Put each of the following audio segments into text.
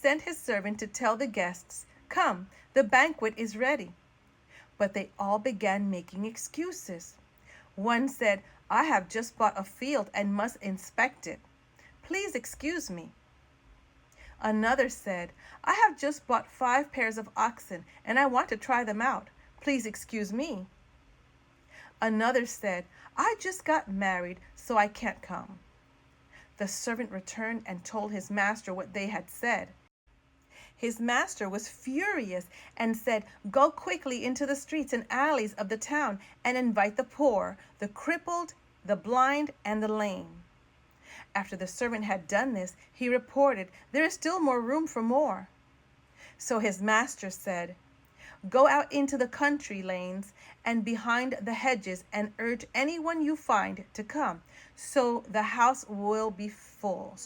Sent his servant to tell the guests, "Come, the banquet is ready." But they all began making excuses. One said, "I have just bought a field and must inspect it. Please excuse me." Another said, "I have just bought 5 pairs of oxen and I want to try them out. Please excuse me." Another said, "I just got married, so I can't come." The servant returned and told his master what they had said. His master was furious and said, "Go quickly into the streets and alleys of the town and invite the poor, the crippled, the blind, and the lame." After the servant had done this, he reported, "There is still more room for more." So his master said, "Go out into the country lanes and behind the hedges and urge anyone you find to come, so the house will be full.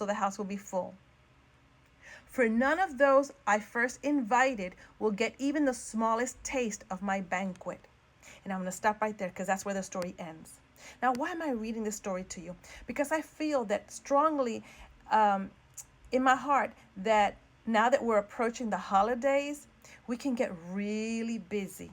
For none of those I first invited will get even the smallest taste of my banquet." And I'm going to stop right there because that's where the story ends. Now, why am I reading this story to you? Because I feel that strongly in my heart that now that we're approaching the holidays, we can get really busy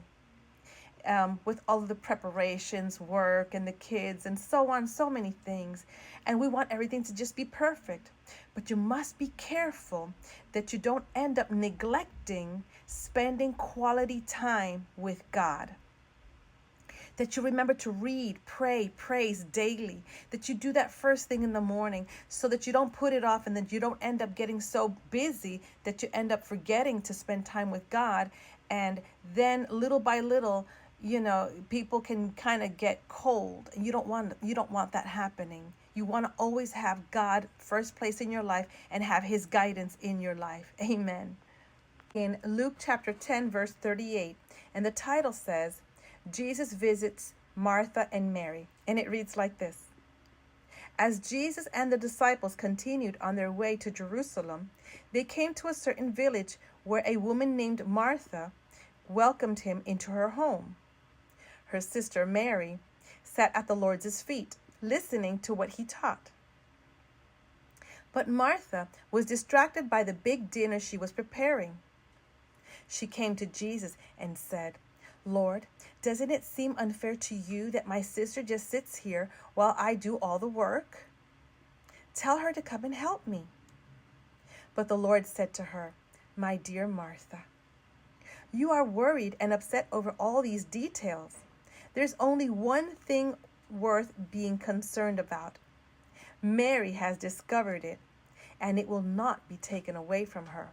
with all of the preparations, work, and the kids, and so on, so many things. And we want everything to just be perfect. But you must be careful that you don't end up neglecting spending quality time with God. That you remember to read, pray, praise daily. That you do that first thing in the morning so that you don't put it off and that you don't end up getting so busy that you end up forgetting to spend time with God. And then little by little, people can kind of get cold. And you don't want that happening. You want to always have God first place in your life and have his guidance in your life. Amen. In Luke chapter 10, verse 38, and the title says, Jesus visits Martha and Mary. And it reads like this. As Jesus and the disciples continued on their way to Jerusalem, they came to a certain village where a woman named Martha welcomed him into her home. Her sister Mary sat at the Lord's feet, listening to what he taught. But Martha was distracted by the big dinner she was preparing. She came to Jesus and said, "Lord, doesn't it seem unfair to you that my sister just sits here while I do all the work? Tell her to come and help me." But the Lord said to her, "My dear Martha, you are worried and upset over all these details. There's only one thing worth being concerned about. Mary has discovered it, and it will not be taken away from her."